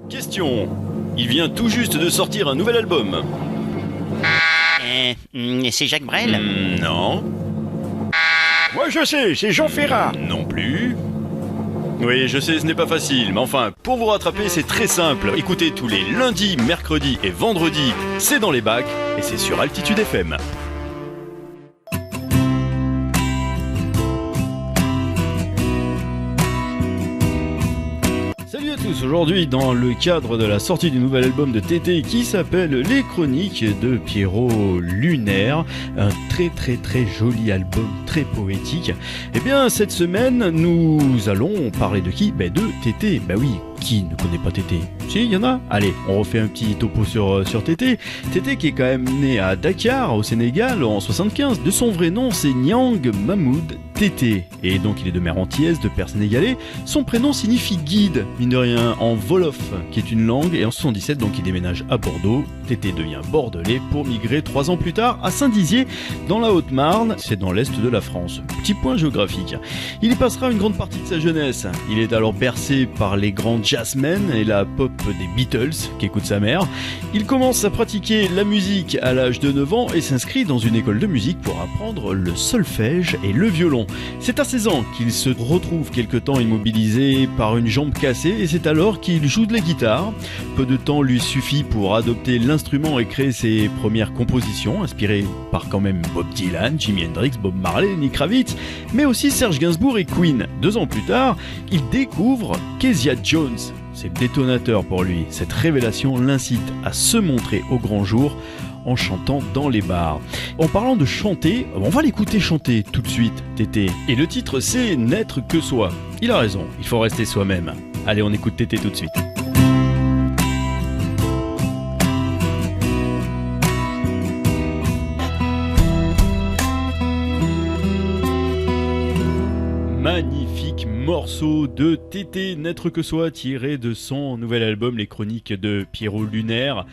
Question. Il vient tout juste de sortir un nouvel album. C'est Jacques Brel? Non. Moi je sais, c'est Jean Ferrat. Non plus. Oui, je sais, ce n'est pas facile, mais enfin, pour vous rattraper, c'est très simple. Écoutez tous les lundis, mercredis et vendredis, c'est dans les bacs, et c'est sur Altitude FM. Salut à tous, aujourd'hui dans le cadre de la sortie du nouvel album de Tété qui s'appelle Les Chroniques de Pierrot Lunaire, un très joli album, très poétique. Et bien cette semaine nous allons parler de qui ? De Tété, oui. Qui ne connaît pas Tété ? Si, il y en a ? Allez, on refait un petit topo sur Tété. Tété qui est quand même né à Dakar, au Sénégal, en 75. De son vrai nom, c'est Niang Mahmoud Tété. Et donc il est de mère antillaise, de père sénégalais. Son prénom signifie guide, mine de rien, en wolof, qui est une langue. Et en 77, donc il déménage à Bordeaux. Tété devient bordelais pour migrer 3 ans plus tard à Saint-Dizier, dans la Haute-Marne. C'est dans l'est de la France. Petit point géographique. Il y passera une grande partie de sa jeunesse. Il est alors bercé par les grands jazzmen et la pop des Beatles qu'écoute sa mère. Il commence à pratiquer la musique à l'âge de 9 ans et s'inscrit dans une école de musique pour apprendre le solfège et le violon. C'est à 16 ans qu'il se retrouve quelque temps immobilisé par une jambe cassée et c'est alors qu'il joue de la guitare. Peu de temps lui suffit pour adopter l'instrument et créer ses premières compositions inspirées par quand même Bob Dylan, Jimi Hendrix, Bob Marley, Lenny Kravitz, mais aussi Serge Gainsbourg et Queen. 2 ans plus tard, il découvre Kezia Jones. C'est le détonateur pour lui. Cette révélation l'incite à se montrer au grand jour en chantant dans les bars. En parlant de chanter, on va l'écouter chanter tout de suite, Tété. Et le titre c'est N'être que soi. Il a raison, il faut rester soi-même. Allez, on écoute Tété tout de suite. Magnifique morceau de Tété, N'être que soi, tiré de son nouvel album Les Chroniques de Pierrot Lunaire.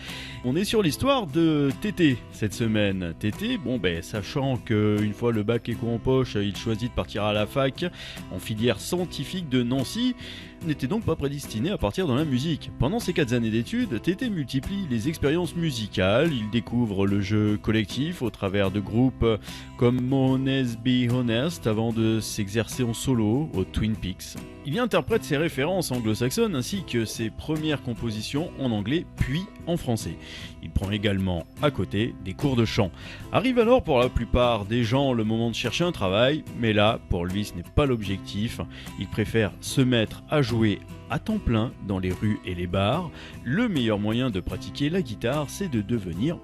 On est sur l'histoire de Tété cette semaine. Tété, sachant qu'une fois le bac éco en poche, il choisit de partir à la fac en filière scientifique de Nancy, n'était donc pas prédestiné à partir dans la musique. Pendant ces 4 années d'études, Tété multiplie les expériences musicales, il découvre le jeu collectif au travers de groupes comme Mones Be Honest avant de s'exercer en solo au Twin Peaks. Il y interprète ses références anglo-saxonnes ainsi que ses premières compositions en anglais puis en français. Il prend également à côté des cours de chant. Arrive alors pour la plupart des gens le moment de chercher un travail, mais là, pour lui, ce n'est pas l'objectif. Il préfère se mettre à jouer à temps plein dans les rues et les bars. Le meilleur moyen de pratiquer la guitare, c'est de devenir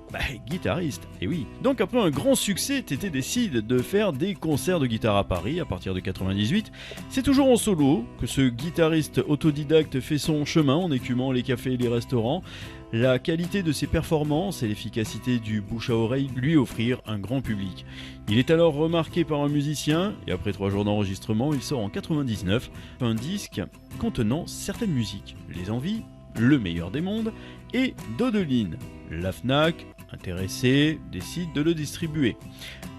guitariste. Et oui. Donc après un grand succès, Tété décide de faire des concerts de guitare à Paris à partir de 98. C'est toujours en solo que ce guitariste autodidacte fait son chemin en écumant les cafés et les restaurants. La qualité de ses performances et l'efficacité du bouche à oreille lui offrirent un grand public. Il est alors remarqué par un musicien et après 3 jours d'enregistrement, il sort en 99 un disque contenant certaines musiques. Les Envies, Le Meilleur des Mondes et Dodeline. La Fnac, intéressée, décide de le distribuer.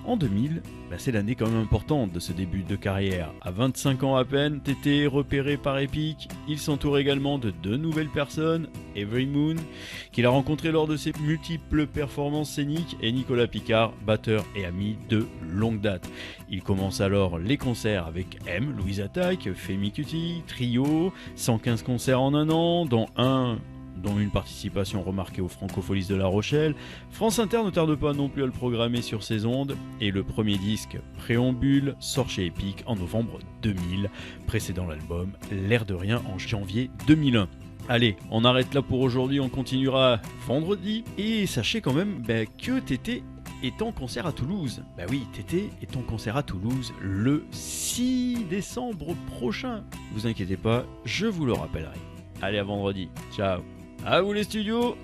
En 2000, c'est l'année quand même importante de ce début de carrière. À 25 ans à peine, Tété est repéré par Epic. Il s'entoure également de 2 nouvelles personnes, Every Moon, qu'il a rencontré lors de ses multiples performances scéniques, et Nicolas Picard, batteur et ami de longue date. Il commence alors les concerts avec M, Louise Attaque, Femi Kuti, Trio, 115 concerts en un an, dont une participation remarquée aux Francopholies de La Rochelle. France Inter ne tarde pas non plus à le programmer sur ses ondes, et le premier disque, Préambule, sort chez Epic en novembre 2000, précédant l'album L'air de rien en janvier 2001. Allez, on arrête là pour aujourd'hui, on continuera vendredi, et sachez quand même que Tété est en concert à Toulouse. Oui, Tété est en concert à Toulouse le 6 décembre prochain. Vous inquiétez pas, je vous le rappellerai. Allez, à vendredi. Ciao. À vous les studios.